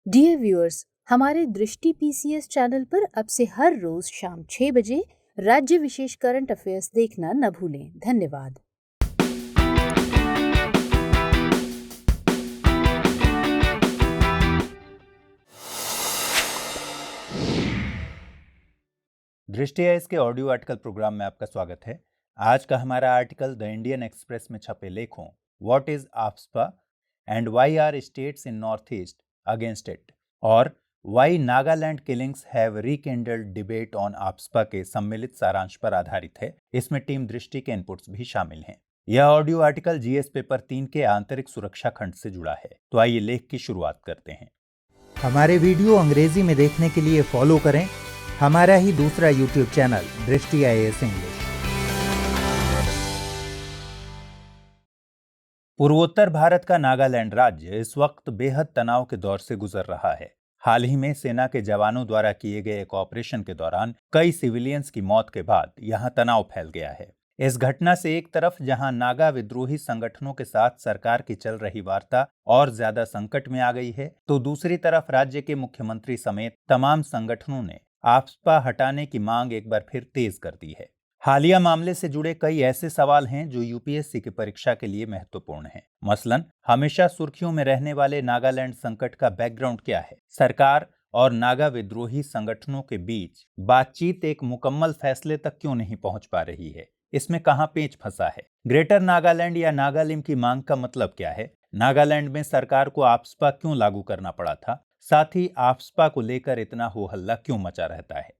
Dear viewers, हमारे दृष्टि PCS channel पर अब से हर रोज शाम 6 बजे राज्य विशेष करंट अफेयर्स देखना न भूलें। धन्यवाद। दृष्टि आइज के ऑडियो आर्टिकल प्रोग्राम में आपका स्वागत है। आज का हमारा आर्टिकल द इंडियन एक्सप्रेस में छपे लेखों what is AFSPA and why are states in north east against it और why Nagaland killings have rekindled debate on AFSPA के सम्मिलित सारांश पर आधारित है। इसमें टीम दृष्टि के इनपुट्स भी शामिल हैं। यह ऑडियो आर्टिकल जीएस पेपर 3 के आंतरिक सुरक्षा खंड से जुड़ा है। तो आइए लेख की शुरुआत करते हैं। हमारे वीडियो अंग्रेजी में देखने के लिए फॉलो करें हमारा ही दूसरा यूट्यूब चैनल दृष्टि आईएएस इंग्लिश। पूर्वोत्तर भारत का नागालैंड राज्य इस वक्त बेहद तनाव के दौर से गुजर रहा है। हाल ही में सेना के जवानों द्वारा किए गए एक ऑपरेशन के दौरान कई सिविलियंस की मौत के बाद यहां तनाव फैल गया है। इस घटना से एक तरफ जहां नागा विद्रोही संगठनों के साथ सरकार की चल रही वार्ता और ज्यादा संकट में आ गई है, तो दूसरी तरफ राज्य के मुख्यमंत्री समेत तमाम संगठनों ने आफ्सपा हटाने की मांग एक बार फिर तेज कर दी है। हालिया मामले से जुड़े कई ऐसे सवाल हैं जो यूपीएससी की परीक्षा के लिए महत्वपूर्ण हैं। मसलन हमेशा सुर्खियों में रहने वाले नागालैंड संकट का बैकग्राउंड क्या है? सरकार और नागा विद्रोही संगठनों के बीच बातचीत एक मुकम्मल फैसले तक क्यों नहीं पहुंच पा रही है? इसमें कहां पेच फंसा है? ग्रेटर नागालैंड या नागालिम की मांग का मतलब क्या है? नागालैंड में सरकार को आफ्सपा क्यों लागू करना पड़ा था? साथ ही आफ्सपा को लेकर इतना हो हल्ला क्यों मचा रहता है?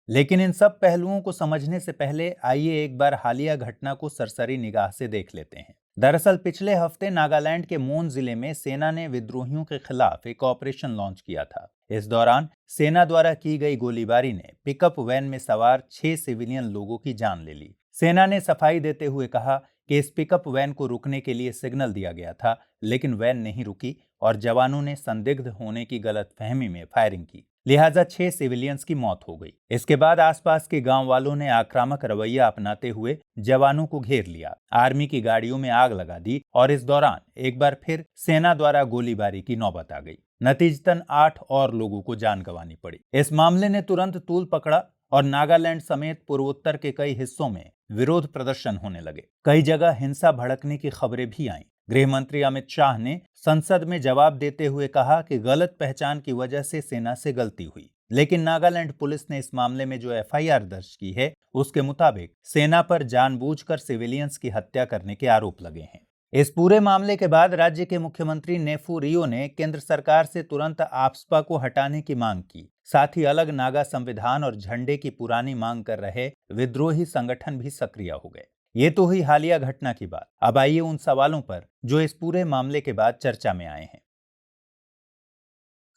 लेकिन इन सब पहलुओं को समझने से पहले आइए एक बार हालिया घटना को सरसरी निगाह से देख लेते हैं। दरअसल पिछले हफ्ते नागालैंड के मोन जिले में सेना ने विद्रोहियों के खिलाफ एक ऑपरेशन लॉन्च किया था। इस दौरान सेना द्वारा की गई गोलीबारी ने पिकअप वैन में सवार 6 सिविलियन लोगों की जान ले ली। सेना ने सफाई देते हुए कहा कि इस पिकअप वैन को रुकने के लिए सिग्नल दिया गया था, लेकिन वैन नहीं रुकी और जवानों ने संदिग्ध होने की गलतफहमी में फायरिंग की, लिहाजा 6 सिविलियंस की मौत हो गई। इसके बाद आसपास के गांव वालों ने आक्रामक रवैया अपनाते हुए जवानों को घेर लिया, आर्मी की गाड़ियों में आग लगा दी और इस दौरान एक बार फिर सेना द्वारा गोलीबारी की नौबत आ गई। नतीजतन 8 और लोगों को जान गंवानी पड़ी। इस मामले ने तुरंत तूल पकड़ा और नागालैंड समेत पूर्वोत्तर के कई हिस्सों में विरोध प्रदर्शन होने लगे। कई जगह हिंसा भड़कने की खबरें भी आईं। गृह मंत्री अमित शाह ने संसद में जवाब देते हुए कहा कि गलत पहचान की वजह से सेना से गलती हुई, लेकिन नागालैंड पुलिस ने इस मामले में जो एफआईआर दर्ज की है उसके मुताबिक सेना पर जानबूझकर सिविलियंस की हत्या करने के आरोप लगे हैं। इस पूरे मामले के बाद राज्य के मुख्यमंत्री नेफू रियो ने केंद्र सरकार से तुरंत आफ्सपा को हटाने की मांग की। साथ ही अलग नागा संविधान और झंडे की पुरानी मांग कर रहे विद्रोही संगठन भी सक्रिय हो गए। ये तो हुई हालिया घटना की बात। अब आइए उन सवालों पर जो इस पूरे मामले के बाद चर्चा में आए हैं।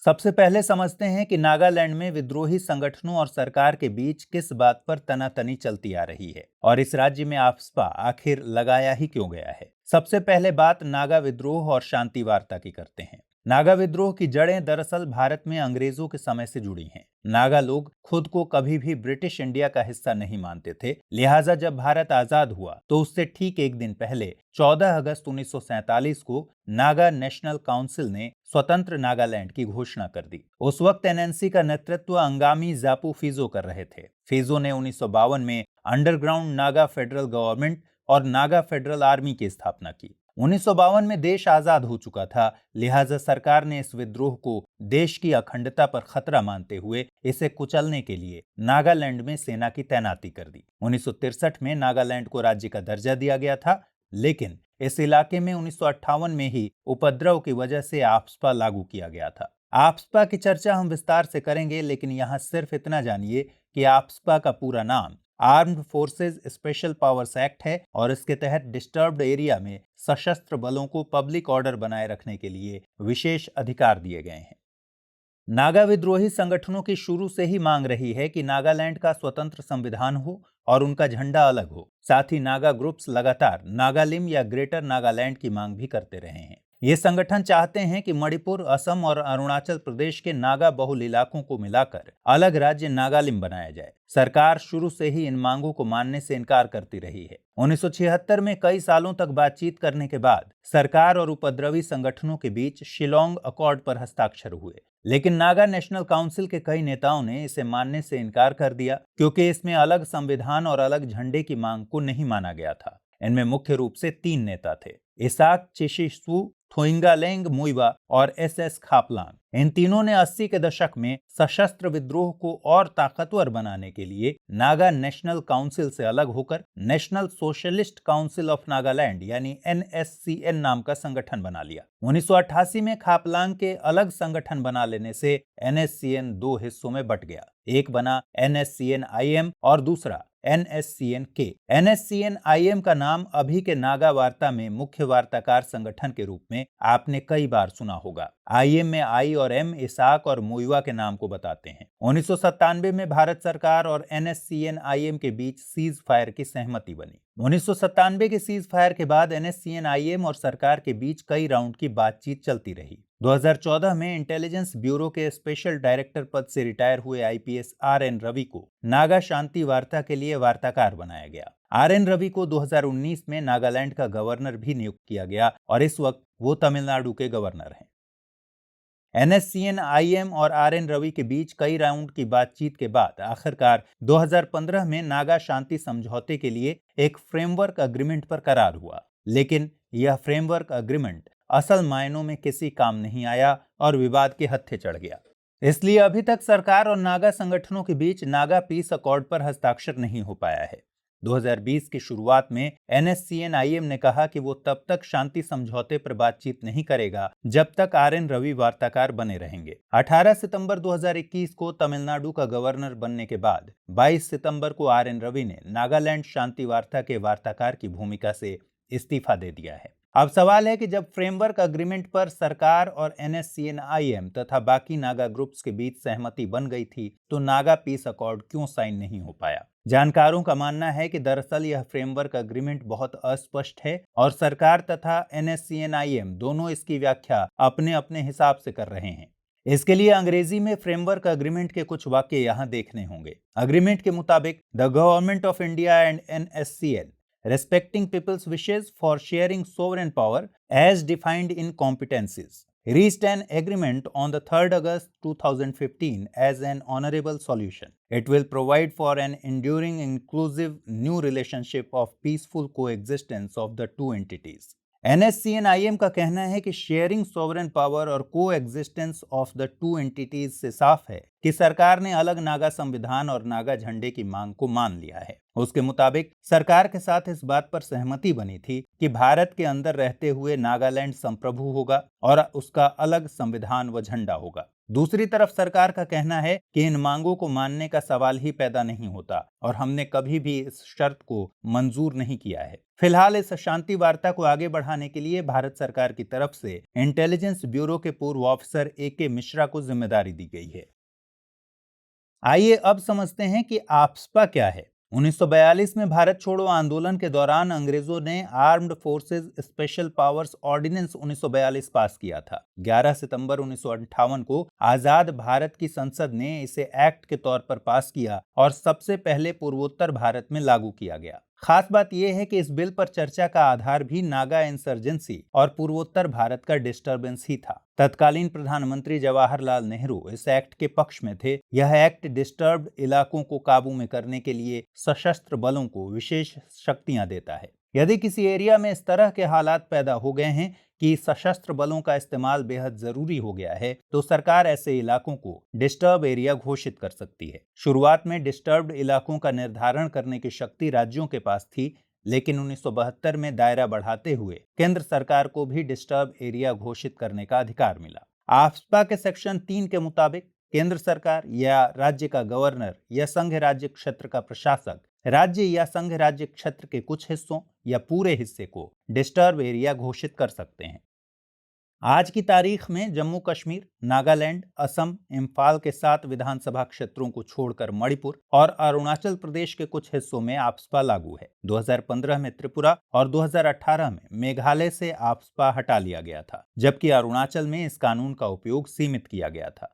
सबसे पहले समझते हैं कि नागालैंड में विद्रोही संगठनों और सरकार के बीच किस बात पर तनातनी चलती आ रही है और इस राज्य में आफ्सपा आखिर लगाया ही क्यों गया है। सबसे पहले बात नागा विद्रोह और शांति वार्ता की करते हैं। नागा विद्रोह की जड़ें दरअसल भारत में अंग्रेजों के समय से जुड़ी हैं। नागा लोग खुद को कभी भी ब्रिटिश इंडिया का हिस्सा नहीं मानते थे, लिहाजा जब भारत आजाद हुआ तो उससे ठीक एक दिन पहले 14 अगस्त 1947 को नागा नेशनल काउंसिल ने स्वतंत्र नागालैंड की घोषणा कर दी। उस वक्त एनएनसी का नेतृत्व अंगामी जापू फिजो कर रहे थे। फिजो ने 1952 में अंडरग्राउंड नागा फेडरल गवर्नमेंट और नागा फेडरल आर्मी की स्थापना की। 1952 में देश आजाद हो चुका था, लिहाजा सरकार ने इस विद्रोह को देश की अखंडता पर खतरा मानते हुए इसे कुचलने के लिए नागालैंड में सेना की तैनाती कर दी। 1963 में नागालैंड को राज्य का दर्जा दिया गया था, लेकिन इस इलाके में 1958 में ही उपद्रव की वजह से आफ्सपा लागू किया गया था। आफ्सपा की चर्चा हम विस्तार से करेंगे, लेकिन यहाँ सिर्फ इतना जानिए कि आफ्सपा का पूरा नाम armed forces special powers act है और इसके तहत डिस्टर्ब्ड एरिया में सशस्त्र बलों को पब्लिक ऑर्डर बनाए रखने के लिए विशेष अधिकार दिए गए हैं। नागा विद्रोही संगठनों की शुरू से ही मांग रही है कि नागालैंड का स्वतंत्र संविधान हो और उनका झंडा अलग हो। साथ ही नागा ग्रुप्स लगातार नागालिम या ग्रेटर नागालैंड की मांग भी करते रहे हैं। ये संगठन चाहते हैं कि मणिपुर, असम और अरुणाचल प्रदेश के नागा बहुल इलाकों को मिलाकर अलग राज्य नागालैंड बनाया जाए। सरकार शुरू से ही इन मांगों को मानने से इनकार करती रही है। 1976 में कई सालों तक बातचीत करने के बाद सरकार और उपद्रवी संगठनों के बीच शिलोंग अकॉर्ड पर हस्ताक्षर हुए, लेकिन नागा नेशनल काउंसिल के कई नेताओं ने इसे मानने से इनकार कर दिया क्योंकि इसमें अलग संविधान और अलग झंडे की मांग को नहीं माना गया था। इनमें मुख्य रूप से 3 नेता थे, इसाक चिशिसु, थोइंगालेंग मुइवा और एसएस खापलांग। इन तीनों ने 80 के दशक में सशस्त्र विद्रोह को और ताकतवर बनाने के लिए नागा नेशनल काउंसिल से अलग होकर national socialist council of Nagaland यानी NSCN नाम का संगठन बना लिया। 1988 में खापलांग के अलग संगठन बना लेने से NSCN 2 हिस्सों में बट गया। एक बना NSCN-IM और दूसरा NSCN-K। NSCN-IM का नाम अभी के नागा वार्ता में मुख्य वार्ताकार संगठन के रूप में आपने कई बार सुना होगा। IM में I और M इसाक और मुइवा के नाम को बताते हैं। 1997 में भारत सरकार और NSCN-IM के बीच सीज फायर की सहमति बनी। 1997 के सीज फायर के बाद NSCN-IM और सरकार के बीच कई राउंड की बातचीत चलती रही। 2014 में इंटेलिजेंस ब्यूरो के स्पेशल डायरेक्टर पद से रिटायर हुए IPS RN रवि को नागा शांति वार्ता के लिए वार्ताकार बनाया गया। RN रवि को 2019 में नागालैंड का गवर्नर भी नियुक्त किया गया और इस वक्त वो तमिलनाडु के गवर्नर हैं। NSCN-IM और RN रवि के बीच कई राउंड की बातचीत के बाद आखिरकार 2015 में नागा शांति समझौते के लिए एक फ्रेमवर्क अग्रीमेंट पर करार हुआ, लेकिन यह फ्रेमवर्क अग्रीमेंट असल मायनों में किसी काम नहीं आया और विवाद के हत्थे चढ़ गया। इसलिए अभी तक सरकार और नागा संगठनों के बीच नागा पीस अकॉर्ड पर हस्ताक्षर नहीं हो पाया है। 2020 की शुरुआत में NSCN-IM ने कहा कि वो तब तक शांति समझौते पर बातचीत नहीं करेगा जब तक RN रवि वार्ताकार बने रहेंगे। 18 सितंबर 2021 को तमिलनाडु का गवर्नर बनने के बाद 22 सितंबर को RN रवि ने नागालैंड शांति वार्ता के वार्ताकार की भूमिका से इस्तीफा दे दिया है। अब सवाल है कि जब फ्रेमवर्क अग्रीमेंट पर सरकार और NSCN-IM तथा बाकी नागा ग्रुप्स के बीच सहमति बन गई थी तो नागा पीस अकॉर्ड क्यों साइन नहीं हो पाया? जानकारों का मानना है कि दरअसल यह फ्रेमवर्क अग्रीमेंट बहुत अस्पष्ट है और सरकार तथा NSCN-IM दोनों इसकी व्याख्या अपने अपने हिसाब से कर रहे हैं। इसके लिए अंग्रेजी में फ्रेमवर्क अग्रीमेंट के कुछ वाक्य यहाँ देखने होंगे। अग्रीमेंट के मुताबिक the government of India and NSCN respecting people's wishes for sharing sovereign power as defined in competencies, reached an agreement on the 3rd August 2015 as an honorable solution. It will provide for an enduring, inclusive new relationship of peaceful coexistence of the two entities. NSCN-IM का कहना है कि sharing sovereign power और को existence of the two entities से साफ है कि सरकार ने अलग नागा संविधान और नागा झंडे की मांग को मान लिया है। उसके मुताबिक सरकार के साथ इस बात पर सहमति बनी थी कि भारत के अंदर रहते हुए नागालैंड संप्रभु होगा और उसका अलग संविधान व झंडा होगा। दूसरी तरफ सरकार का कहना है कि इन मांगों को मानने का सवाल ही पैदा नहीं होता और हमने कभी भी इस शर्त को मंजूर नहीं किया है। फिलहाल इस शांति वार्ता को आगे बढ़ाने के लिए भारत सरकार की तरफ से इंटेलिजेंस ब्यूरो के पूर्व ऑफिसर AK मिश्रा को जिम्मेदारी दी गई है। आइए अब समझते हैं कि AFSPA क्या है। 1942 में भारत छोड़ो आंदोलन के दौरान अंग्रेजों ने armed forces special powers ordinance 1942 पास किया था। 11 सितंबर 1958 को आजाद भारत की संसद ने इसे एक्ट के तौर पर पास किया और सबसे पहले पूर्वोत्तर भारत में लागू किया गया। खास बात यह है कि इस बिल पर चर्चा का आधार भी नागा इंसर्जेंसी और पूर्वोत्तर भारत का डिस्टर्बेंस ही था। तत्कालीन प्रधानमंत्री जवाहरलाल नेहरू इस एक्ट के पक्ष में थे। यह एक्ट डिस्टर्ब्ड इलाकों को काबू में करने के लिए सशस्त्र बलों को विशेष शक्तियां देता है। यदि किसी एरिया में इस तरह के हालात पैदा हो गए हैं कि सशस्त्र बलों का इस्तेमाल बेहद जरूरी हो गया है तो सरकार ऐसे इलाकों को डिस्टर्ब एरिया घोषित कर सकती है। शुरुआत में डिस्टर्ब्ड इलाकों का निर्धारण करने की शक्ति राज्यों के पास थी, लेकिन 1972 में दायरा बढ़ाते हुए केंद्र सरकार को भी डिस्टर्ब एरिया घोषित करने का अधिकार मिला। आफ्सपा के सेक्शन 3 के मुताबिक केंद्र सरकार या राज्य का गवर्नर या संघ राज्य क्षेत्र का प्रशासक राज्य या संघ राज्य क्षेत्र के कुछ हिस्सों या पूरे हिस्से को डिस्टर्ब एरिया घोषित कर सकते हैं। आज की तारीख में जम्मू कश्मीर, नागालैंड, असम, इम्फाल के 7 विधानसभा क्षेत्रों को छोड़कर मणिपुर और अरुणाचल प्रदेश के कुछ हिस्सों में आफ्सपा लागू है। 2015 में त्रिपुरा और 2018 में मेघालय से आफ्सपा हटा लिया गया था, जबकि अरुणाचल में इस कानून का उपयोग सीमित किया गया था।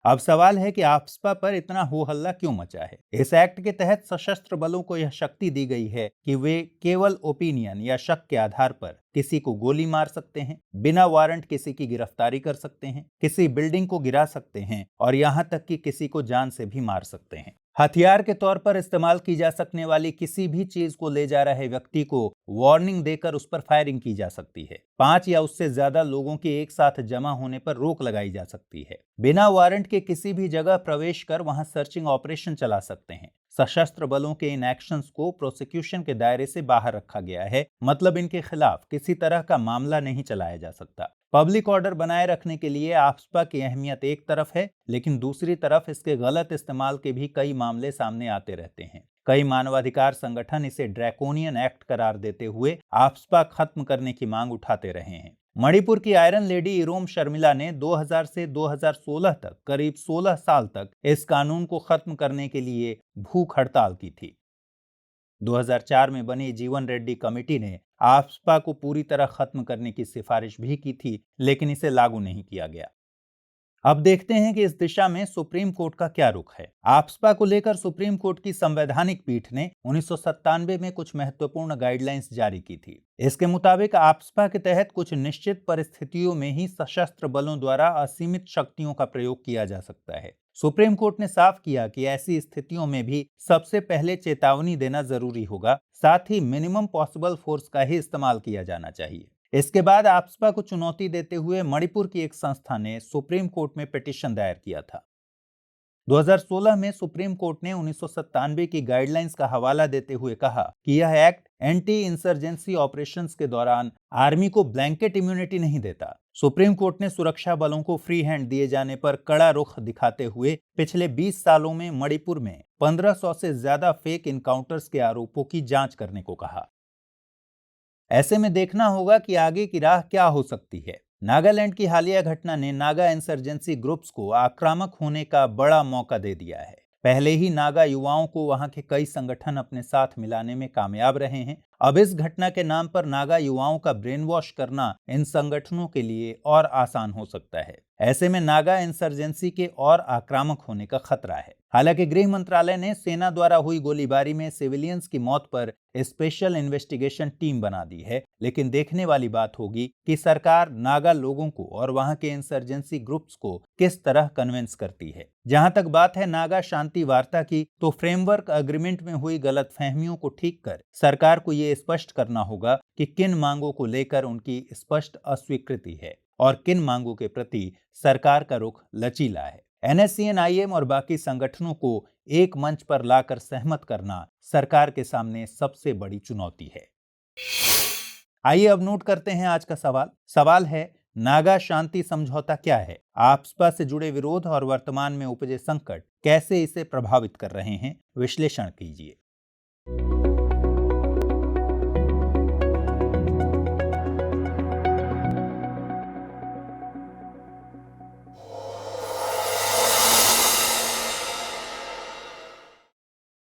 अब सवाल है कि आफ्सपा पर इतना हो हल्ला क्यों मचा है। इस एक्ट के तहत सशस्त्र बलों को यह शक्ति दी गई है कि वे केवल ओपिनियन या शक के आधार पर किसी को गोली मार सकते हैं, बिना वारंट किसी की गिरफ्तारी कर सकते हैं, किसी बिल्डिंग को गिरा सकते हैं और यहां तक कि किसी को जान से भी मार सकते हैं। हथियार के तौर पर इस्तेमाल की जा सकने वाली किसी भी चीज को ले जा रहे व्यक्ति को वार्निंग देकर उस पर फायरिंग की जा सकती है। 5 या उससे ज्यादा लोगों के एक साथ जमा होने पर रोक लगाई जा सकती है। बिना वारंट के किसी भी जगह प्रवेश कर वहां सर्चिंग ऑपरेशन चला सकते हैं। सशस्त्र बलों के इन एक्शंस को प्रोसिक्यूशन के दायरे से बाहर रखा गया है, मतलब इनके खिलाफ किसी तरह का मामला नहीं चलाया जा सकता। पब्लिक ऑर्डर बनाए रखने के लिए आफ्सपा की अहमियत एक तरफ है, लेकिन दूसरी तरफ इसके गलत इस्तेमाल के भी कई मामले सामने आते रहते हैं। कई मानवाधिकार संगठन इसे ड्रैकोनियन एक्ट करार देते हुए आफ्सपा खत्म करने की मांग उठाते रहे हैं। मणिपुर की आयरन लेडी इरोम शर्मिला ने 2000 से 2016 तक करीब 16 साल तक इस कानून को खत्म करने के लिए भूख हड़ताल की थी। 2004 में बनी जीवन रेड्डी कमेटी ने आफ्सपा को पूरी तरह खत्म करने की सिफारिश भी की थी, लेकिन इसे लागू नहीं किया गया। अब देखते हैं कि इस दिशा में सुप्रीम कोर्ट का क्या रुख है। आफ्सपा को लेकर सुप्रीम कोर्ट की संवैधानिक पीठ ने 1997 में कुछ महत्वपूर्ण गाइडलाइंस जारी की थी। इसके मुताबिक आफ्सपा के तहत कुछ निश्चित परिस्थितियों में ही सशस्त्र बलों द्वारा असीमित शक्तियों का प्रयोग किया जा सकता है। सुप्रीम कोर्ट ने साफ किया कि ऐसी स्थितियों में भी सबसे पहले चेतावनी देना जरूरी होगा, साथ ही मिनिमम पॉसिबल फोर्स का ही इस्तेमाल किया जाना चाहिए। इसके बाद आफ्सपा को चुनौती देते हुए मणिपुर की एक संस्था ने सुप्रीम कोर्ट में पिटीशन दायर किया था। 2016 में सुप्रीम कोर्ट ने 1997 की गाइडलाइंस का हवाला देते हुए कहा कि यह एक्ट एंटी इंसर्जेंसी ऑपरेशंस के दौरान आर्मी को ब्लैंकेट इम्यूनिटी नहीं देता। सुप्रीम कोर्ट ने सुरक्षा बलों को फ्री हैंड दिए जाने पर कड़ा रुख दिखाते हुए पिछले 20 सालों में मणिपुर में 1500 से ज्यादा फेक इनकाउंटर्स के आरोपों की जांच करने को कहा। ऐसे में देखना होगा कि आगे की राह क्या हो सकती है। नागालैंड की हालिया घटना ने नागा इंसर्जेंसी ग्रुप्स को आक्रामक होने का बड़ा मौका दे दिया है। पहले ही नागा युवाओं को वहां के कई संगठन अपने साथ मिलाने में कामयाब रहे हैं। अब इस घटना के नाम पर नागा युवाओं का ब्रेन वॉश करना इन संगठनों के लिए और आसान हो सकता है। ऐसे में नागा इंसर्जेंसी के और आक्रामक होने का खतरा है। हालांकि गृह मंत्रालय ने सेना द्वारा हुई गोलीबारी में सिविलियंस की मौत पर स्पेशल इन्वेस्टिगेशन टीम बना दी है, लेकिन देखने वाली बात होगी कि सरकार नागा लोगों को और वहां के इंसर्जेंसी ग्रुप्स को किस तरह कन्विंस करती है। जहां तक बात है नागा शांति वार्ता की, तो फ्रेमवर्क एग्रीमेंट में हुई गलतफहमियों को ठीक कर सरकार को ये स्पष्ट करना होगा कि किन मांगों को लेकर उनकी स्पष्ट अस्वीकृति है और किन मांगों के प्रति सरकार का रुख लचीला है। NSCN-IM और बाकी संगठनों को एक मंच पर लाकर सहमत करना सरकार के सामने सबसे बड़ी चुनौती है। आइए अब नोट करते हैं आज का सवाल। सवाल है, नागा शांति समझौता क्या है? आफ्सपा से जुड़े विरोध और वर्तमान में उपजे संकट कैसे इसे प्रभावित कर रहे हैं? विश्लेषण कीजिए।